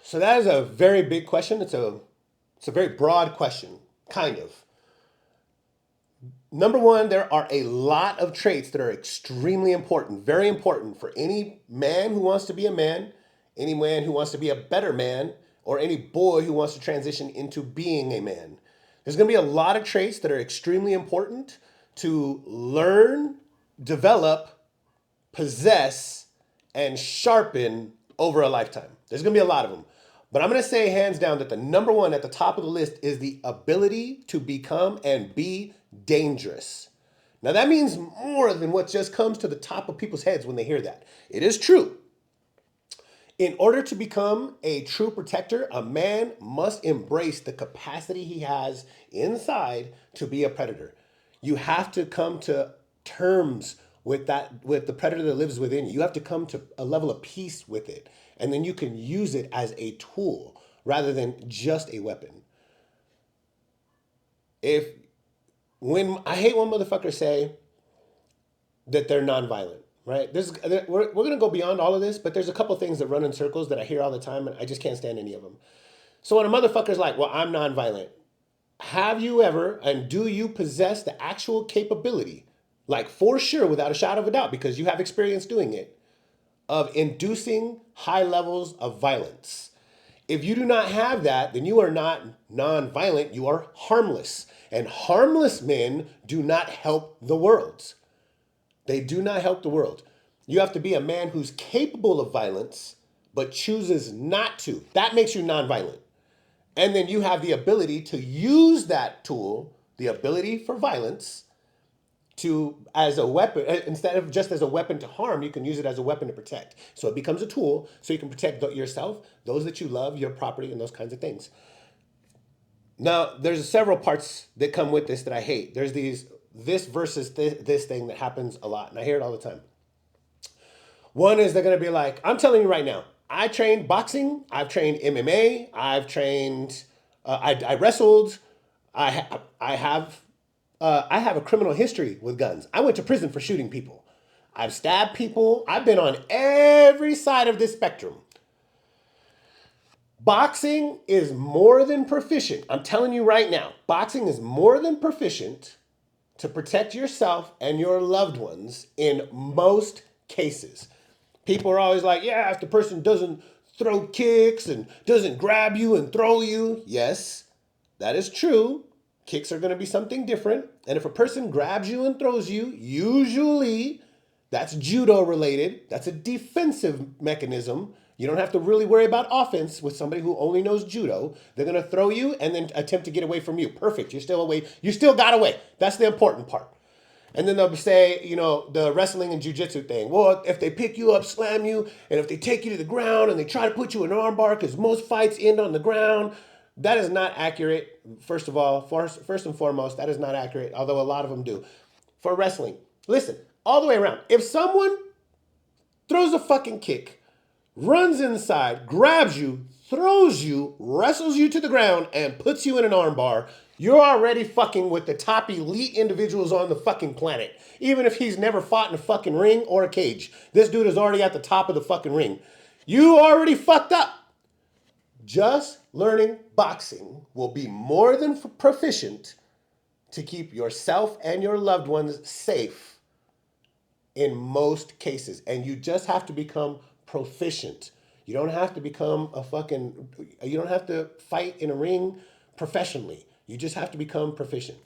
So that is a very big question. It's a very broad question, kind of. Number one, there are a lot of traits that are extremely important, very important for any man who wants to be a man, any man who wants to be a better man, or any boy who wants to transition into being a man. There's going to be a lot of traits that are extremely important to learn, develop, possess, and sharpen over a lifetime. There's going to be a lot of them. But I'm going to say hands down that the number one at the top of the list is the ability to become and be dangerous. Now, that means more than what just comes to the top of people's heads when they hear that. It is true. In order to become a true protector, a man must embrace the capacity he has inside to be a predator. You have to come to terms with with the predator that lives within you. You have to come to a level of peace with it. And then you can use it as a tool rather than just a weapon. If when I hate when motherfuckers say that they're nonviolent, right? We're going to go beyond all of this, but there's a couple things that run in circles that I hear all the time, and I just can't stand any of them. So when a motherfucker's like, well, I'm nonviolent, have you ever, and do you possess the actual capability, like for sure, without a shadow of a doubt, because you have experience doing it, of inducing high levels of violence? If you do not have that, then you are not nonviolent, you are harmless. And harmless men do not help the world. They do not help the world. You have to be a man who's capable of violence, but chooses not to. That makes you nonviolent. And then you have the ability to use that tool, the ability for violence, to as a weapon. Instead of just as a weapon to harm, you can use it as a weapon to protect. So it becomes a tool so you can protect yourself, those that you love, your property, and those kinds of things. Now, there's several parts that come with this that I hate. There's this versus this thing that happens a lot, and I hear it all the time. One is they're going to be like, I'm telling you right now, I trained boxing, I've trained MMA, I've trained, I wrestled, I have I have a criminal history with guns. I went to prison for shooting people. I've stabbed people. I've been on every side of this spectrum. Boxing is more than proficient. I'm telling you right now, boxing is more than proficient to protect yourself and your loved ones in most cases. People are always like, yeah, if the person doesn't throw kicks and doesn't grab you and throw you, yes, that is true. Kicks are going to be something different. And if a person grabs you and throws you, usually that's judo related. That's a defensive mechanism. You don't have to really worry about offense with somebody who only knows judo. They're going to throw you and then attempt to get away from you. Perfect. You're still away. You still got away. That's the important part. And then they'll say, you know, the wrestling and jujitsu thing. Well, if they pick you up, slam you, and if they take you to the ground and they try to put you in an armbar, because most fights end on the ground, that is not accurate. First of all, first and foremost, that is not accurate, although a lot of them do. For wrestling, listen, all the way around. If someone throws a fucking kick, runs inside, grabs you, throws you, wrestles you to the ground, and puts you in an armbar, you're already fucking with the top elite individuals on the fucking planet. Even if he's never fought in a fucking ring or a cage. This dude is already at the top of the fucking ring. You already fucked up. Just learning boxing will be more than proficient to keep yourself and your loved ones safe in most cases. And you just have to become proficient. You don't have to become you don't have to fight in a ring professionally. You just have to become proficient.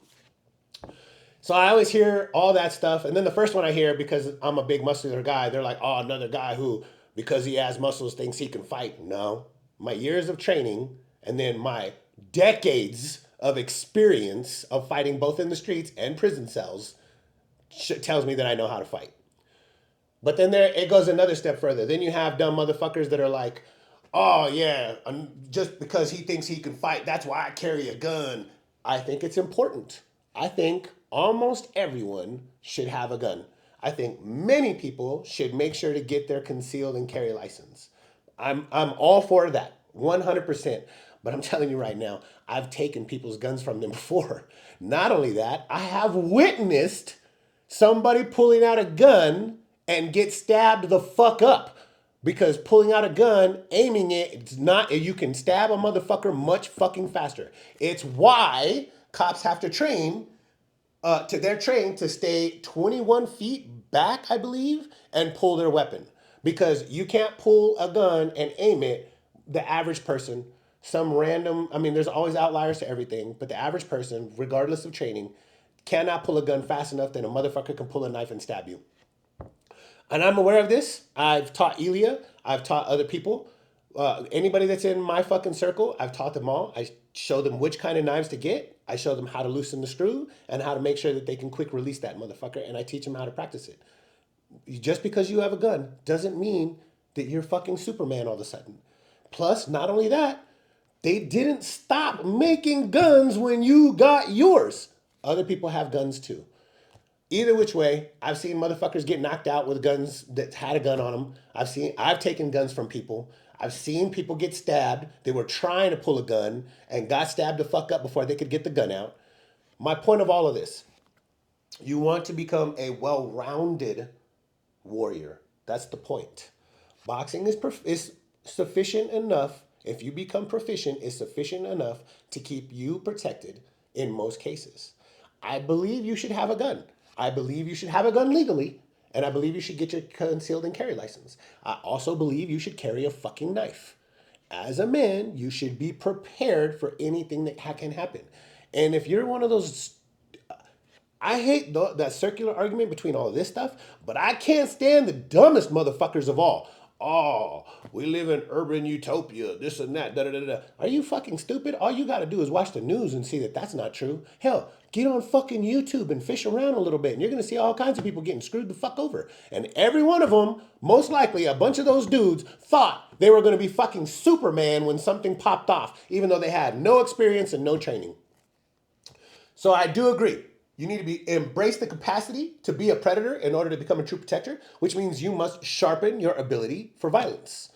So I always hear all that stuff. And then the first one I hear, because I'm a big muscular guy, they're like, oh, another guy who, because he has muscles, thinks he can fight. No. My years of training and then my decades of experience of fighting both in the streets and prison cells tells me that I know how to fight. But then it goes another step further. Then you have dumb motherfuckers that are like, oh yeah, just because he thinks he can fight, that's why I carry a gun. I think it's important. I think almost everyone should have a gun. I think many people should make sure to get their concealed and carry license. I'm all for that, 100%. But I'm telling you right now, I've taken people's guns from them before. Not only that, I have witnessed somebody pulling out a gun and get stabbed the fuck up. Because pulling out a gun, aiming it, it's not, you can stab a motherfucker much fucking faster. It's why cops have to train they're trained to stay 21 feet back, I believe, and pull their weapon. Because you can't pull a gun and aim it, the average person, some random, I mean, there's always outliers to everything, but the average person, regardless of training, cannot pull a gun fast enough that a motherfucker can pull a knife and stab you. And I'm aware of this. I've taught Elia. I've taught other people. Anybody that's in my fucking circle, I've taught them all. I show them which kind of knives to get. I show them how to loosen the screw and how to make sure that they can quick release that motherfucker. And I teach them how to practice it. Just because you have a gun doesn't mean that you're fucking Superman all of a sudden. Plus, not only that, they didn't stop making guns when you got yours. Other people have guns too. Either which way, I've seen motherfuckers get knocked out with guns that had a gun on them. I've taken guns from people. I've seen people get stabbed. They were trying to pull a gun and got stabbed the fuck up before they could get the gun out. My point of all of this, you want to become a well-rounded warrior. That's the point. Boxing is sufficient enough. If you become proficient, is sufficient enough to keep you protected in most cases. I believe you should have a gun. I believe you should have a gun legally, and I believe you should get your concealed and carry license. I also believe you should carry a fucking knife. As a man, you should be prepared for anything that can happen. And if you're one of those, I hate that circular argument between all of this stuff, but I can't stand the dumbest motherfuckers of all. Oh, we live in urban utopia, this and that, da da da da. Are you fucking stupid? All you gotta do is watch the news and see that that's not true. Hell, get on fucking YouTube and fish around a little bit, and you're gonna see all kinds of people getting screwed the fuck over. And every one of them, most likely, a bunch of those dudes thought they were gonna be fucking Superman when something popped off, even though they had no experience and no training. So I do agree. You need to embrace the capacity to be a predator in order to become a true protector, which means you must sharpen your ability for violence.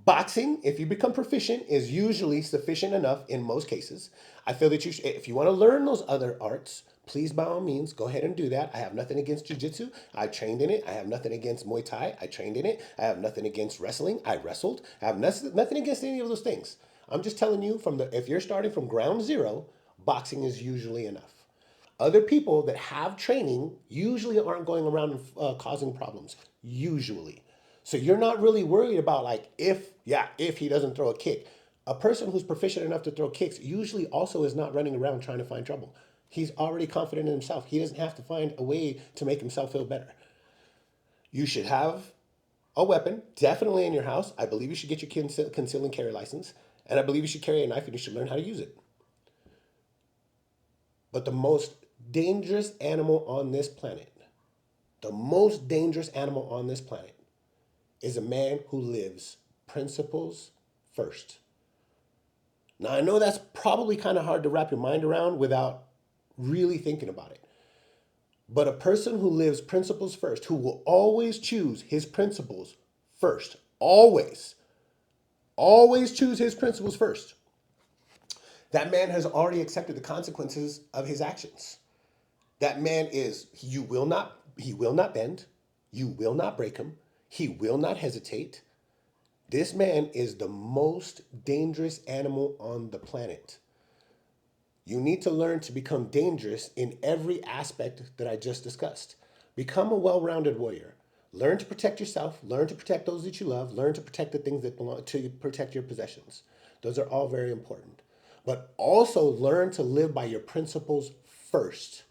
Boxing, if you become proficient, is usually sufficient enough in most cases. I feel that if you want to learn those other arts, please by all means go ahead and do that. I have nothing against jiu-jitsu. I trained in it. I have nothing against Muay Thai. I trained in it. I have nothing against wrestling. I wrestled. I have nothing against any of those things. I'm just telling you if you're starting from ground zero, boxing is usually enough. Other people that have training usually aren't going around and causing problems. Usually. So you're not really worried about like if he doesn't throw a kick. A person who's proficient enough to throw kicks usually also is not running around trying to find trouble. He's already confident in himself. He doesn't have to find a way to make himself feel better. You should have a weapon, definitely in your house. I believe you should get your conceal and carry license. And I believe you should carry a knife and you should learn how to use it. But the most dangerous animal on this planet, the most dangerous animal on this planet is a man who lives principles first. Now, I know that's probably kind of hard to wrap your mind around without really thinking about it. But a person who lives principles first, who will always choose his principles first, always choose his principles first, that man has already accepted the consequences of his actions. That man he will not bend, you will not break him, he will not hesitate. This man is the most dangerous animal on the planet. You need to learn to become dangerous in every aspect that I just discussed. Become a well-rounded warrior. Learn to protect yourself, learn to protect those that you love, learn to protect the things that belong to you, protect your possessions. Those are all very important. But also learn to live by your principles first.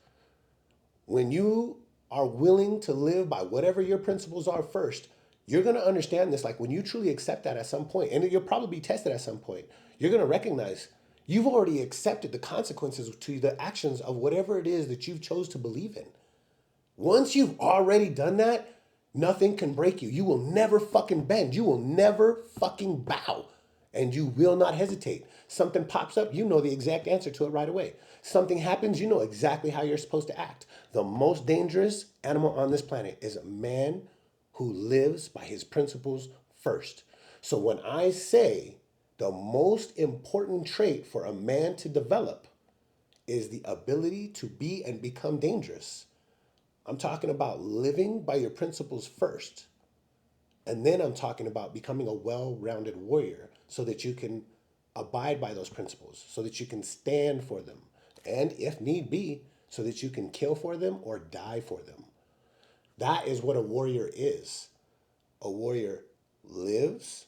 When you are willing to live by whatever your principles are first, you're going to understand this. Like when you truly accept that at some point, and you'll probably be tested at some point, you're going to recognize you've already accepted the consequences to the actions of whatever it is that you've chose to believe in. Once you've already done that, nothing can break you. You will never fucking bend. You will never fucking bow. And you will not hesitate. Something pops up, you know the exact answer to it right away. Something happens, you know exactly how you're supposed to act. The most dangerous animal on this planet is a man who lives by his principles first. So when I say The most important trait for a man to develop is the ability to be and become dangerous. I'm talking about living by your principles first. And then I'm talking about becoming a well rounded warrior so that you can abide by those principles, so that you can stand for them, and if need be, so that you can kill for them or die for them. That is what a warrior is. A warrior lives,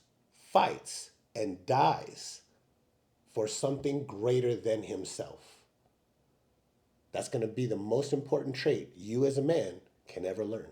fights, and dies for something greater than himself. That's going to be the most important trait you as a man can ever learn.